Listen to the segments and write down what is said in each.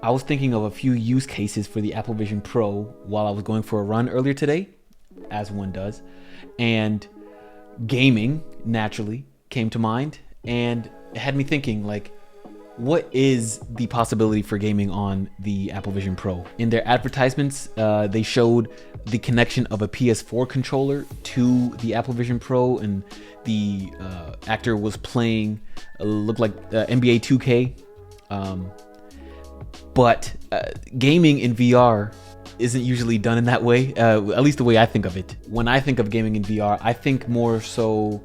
I was thinking of a few use cases for the Apple Vision Pro while I was going for a run earlier today, as one does, and gaming naturally came to mind, and it had me thinking, like, what is the possibility for gaming on the Apple Vision Pro? In their advertisements, they showed the connection of a PS4 controller to the Apple Vision Pro, and the actor was playing, looked like NBA 2K. But gaming in VR isn't usually done in that way, at least the way I think of it. When I think of gaming in VR, I think more so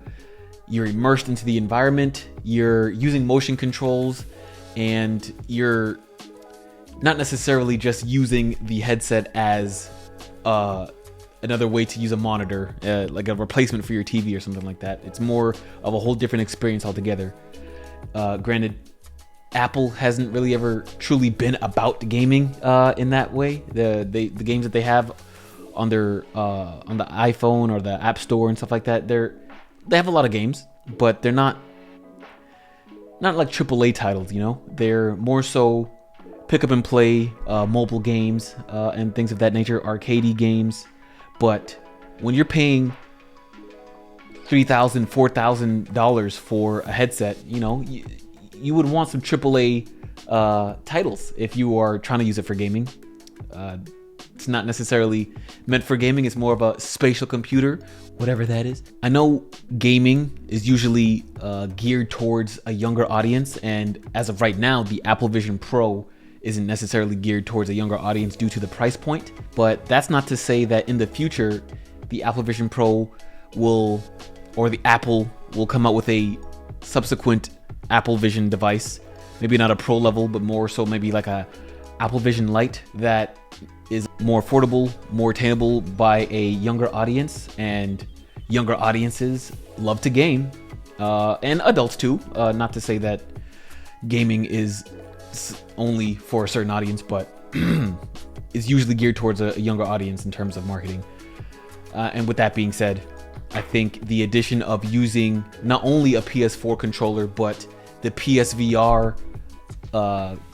you're immersed into the environment, you're using motion controls, and you're not necessarily just using the headset as another way to use a monitor, like a replacement for your TV or something like that. It's more of a whole different experience altogether. Granted, Apple hasn't really ever truly been about gaming in that way. The games that they have on their on the iPhone or the App Store and stuff like that, they have a lot of games, but they're not like AAA titles, you know? They're more so pick up and play mobile games and things of that nature, arcadey games. But when you're paying $3,000, $4,000 for a headset, you know, you would want some AAA titles if you are trying to use it for gaming. It's not necessarily meant for gaming. It's more of a spatial computer, whatever that is. I know gaming is usually geared towards a younger audience, and as of right now, the Apple Vision Pro isn't necessarily geared towards a younger audience due to the price point. But that's not to say that in the future, the Apple Vision Pro will, or the Apple will come out with a subsequent Apple Vision device, maybe not a Pro level, but more so maybe like a Apple Vision Lite that is more affordable, more attainable by a younger audience, and younger audiences love to game, and adults too. Not to say that gaming is only for a certain audience, but is usually geared towards a younger audience in terms of marketing. And with that being said, I think the addition of using not only a PS4 controller, but the PSVR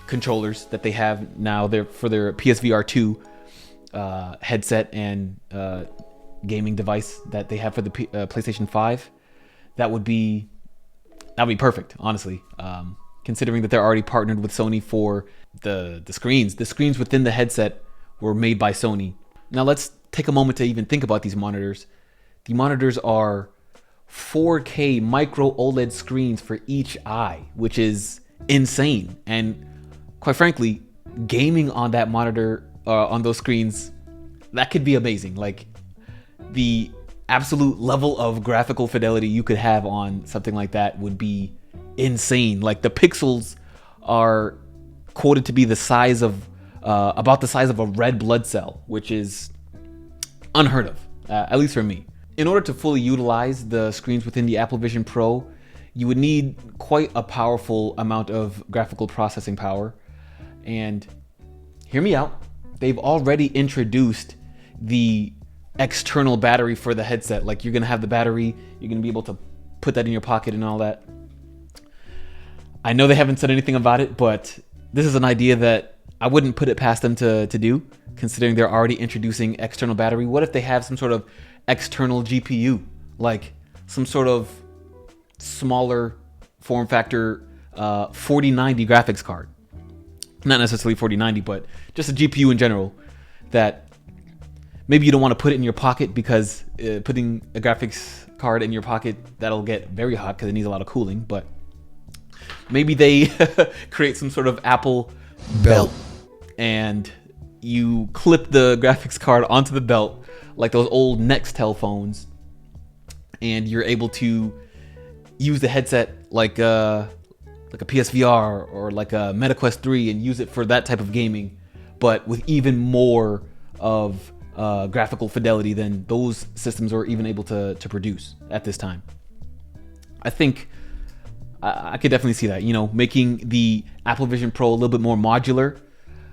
controllers that they have now for their PSVR 2 headset and gaming device that they have for the PlayStation 5, that would be perfect, honestly. Considering that they're already partnered with Sony for the screens. The screens within the headset were made by Sony. Now let's take a moment to even think about these monitors. The monitors are 4K micro OLED screens for each eye, which is insane. And quite frankly, gaming on that monitor, on those screens, that could be amazing. Like, the absolute level of graphical fidelity you could have on something like that would be insane. Like, the pixels are quoted to be the size of about the size of a red blood cell, which is unheard of, at least for me. In order to fully utilize the screens within the Apple Vision Pro, you would need quite a powerful amount of graphical processing power. And hear me out, they've already introduced the external battery for the headset. Like, you're gonna have the battery, you're gonna be able to put that in your pocket and all that. I know they haven't said anything about it, but this is an idea that I wouldn't put it past them to do, considering they're already introducing external battery. What if they have some sort of external GPU, like some sort of smaller form factor 4090 graphics card? Not necessarily 4090, but just a GPU in general, that maybe you don't want to put it in your pocket, because putting a graphics card in your pocket, that'll get very hot because it needs a lot of cooling. But maybe they create some sort of Apple belt, and you clip the graphics card onto the belt like those old Nextel phones, and you're able to use the headset like a PSVR or like a MetaQuest 3 and use it for that type of gaming, but with even more of graphical fidelity than those systems are even able to produce at this time. I think I could definitely see that, you know, making the Apple Vision Pro a little bit more modular,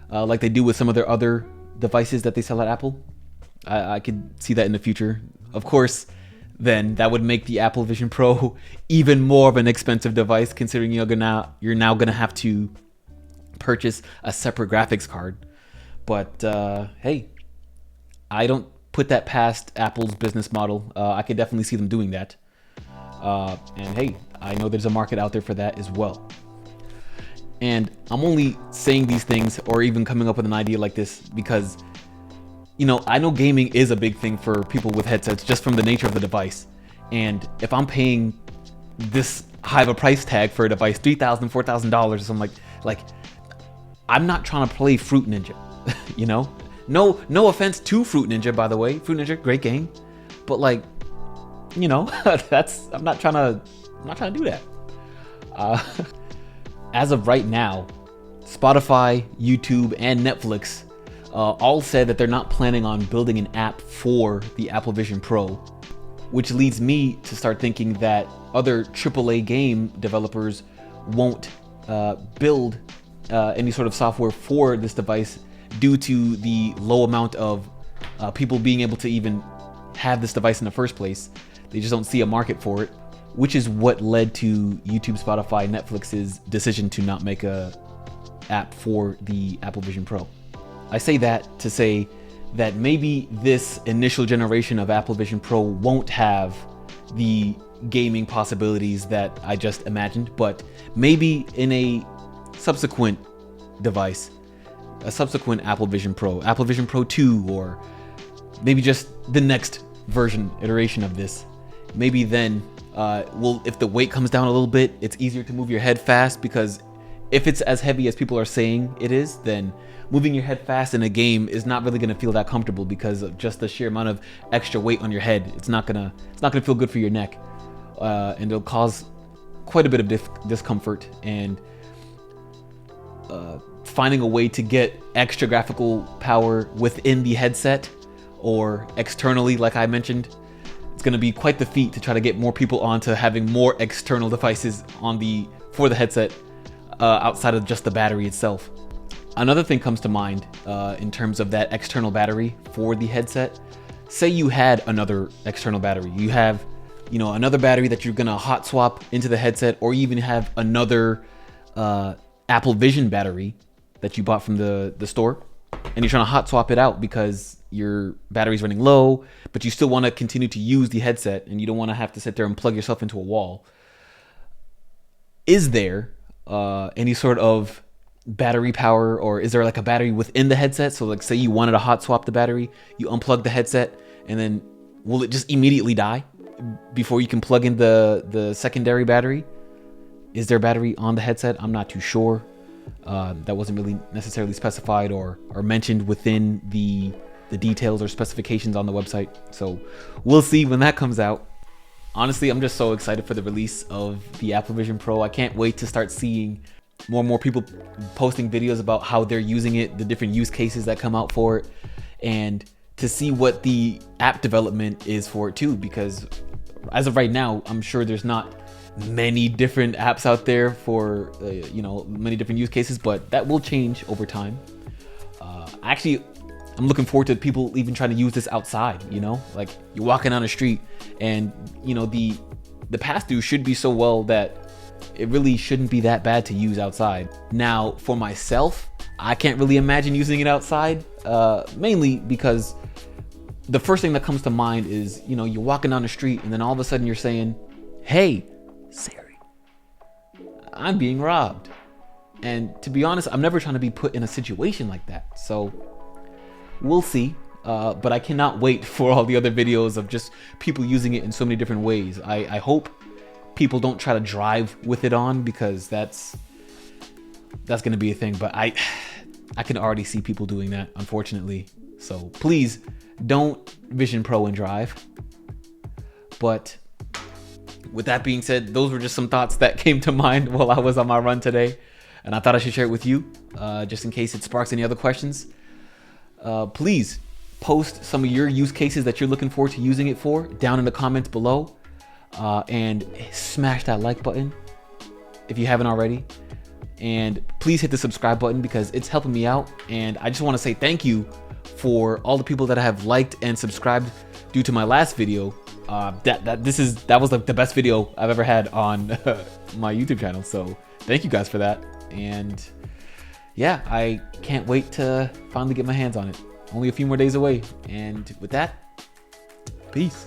like they do with some of their other devices that they sell at Apple. I could see that in the future. Of course, then that would make the Apple Vision Pro even more of an expensive device, considering you're now going to have to purchase a separate graphics card. But hey, I don't put that past Apple's business model. I could definitely see them doing that. And hey, I know there's a market out there for that as well. And I'm only saying these things or even coming up with an idea like this because, I know gaming is a big thing for people with headsets just from the nature of the device. And if I'm paying this high of a price tag for a device, $3,000, $4,000 or something like I'm not trying to play Fruit Ninja, No offense to Fruit Ninja, by the way. Fruit Ninja, great game. But I'm not trying to do that. As of right now, Spotify, YouTube, and Netflix all said that they're not planning on building an app for the Apple Vision Pro, which leads me to start thinking that other AAA game developers won't build any sort of software for this device due to the low amount of people being able to even have this device in the first place. They just don't see a market for it, which is what led to YouTube, Spotify, Netflix's decision to not make a app for the Apple Vision Pro. I say that to say that maybe this initial generation of Apple Vision Pro won't have the gaming possibilities that I just imagined, but maybe in a subsequent device, a subsequent Apple Vision Pro, Apple Vision Pro 2, or maybe just the next iteration of this, maybe then if the weight comes down a little bit, it's easier to move your head fast, because if it's as heavy as people are saying it is, then moving your head fast in a game is not really going to feel that comfortable because of just the sheer amount of extra weight on your head. It's not gonna feel good for your neck, and it'll cause quite a bit of discomfort. And finding a way to get extra graphical power within the headset or externally, like I mentioned, it's going to be quite the feat to try to get more people onto having more external devices for the headset outside of just the battery itself. Another thing comes to mind in terms of that external battery for the headset. Say you had another external battery. You have, another battery that you're going to hot swap into the headset, or you even have another Apple Vision battery that you bought from the store, and you're trying to hot swap it out because your battery's running low, but you still want to continue to use the headset and you don't want to have to sit there and plug yourself into a wall. Is there any sort of battery power, or is there like a battery within the headset? So like, say you wanted to hot swap the battery, you unplug the headset, and then will it just immediately die before you can plug in the secondary battery? Is there battery on the headset? I'm not too sure. That wasn't really necessarily specified or mentioned within the details or specifications on the website. So we'll see when that comes out. Honestly, I'm just so excited for the release of the Apple Vision Pro. I can't wait to start seeing more and more people posting videos about how they're using it, the different use cases that come out for it, and to see what the app development is for it too, because as of right now, I'm sure there's not many different apps out there for many different use cases, but that will change over time. I'm looking forward to people even trying to use this outside. Like you're walking down the street, and the pass-through should be so well that it really shouldn't be that bad to use outside. Now, for myself, I can't really imagine using it outside, mainly because the first thing that comes to mind is, you're walking down the street and then all of a sudden you're saying, "Hey, Siri, I'm being robbed." And to be honest, I'm never trying to be put in a situation like that. So we'll see. But I cannot wait for all the other videos of just people using it in so many different ways. I hope people don't try to drive with it on, because that's going to be a thing. But I can already see people doing that, unfortunately. So please don't Vision Pro and drive. But with that being said, those were just some thoughts that came to mind while I was on my run today, and I thought I should share it with you, just in case it sparks any other questions. Please post some of your use cases that you're looking forward to using it for down in the comments below, and smash that like button if you haven't already, and please hit the subscribe button because it's helping me out. And I just want to say thank you for all the people that have liked and subscribed due to my last video. That was like the best video I've ever had on my YouTube channel. So thank you guys for that. And yeah, I can't wait to finally get my hands on it. Only a few more days away. And with that, peace.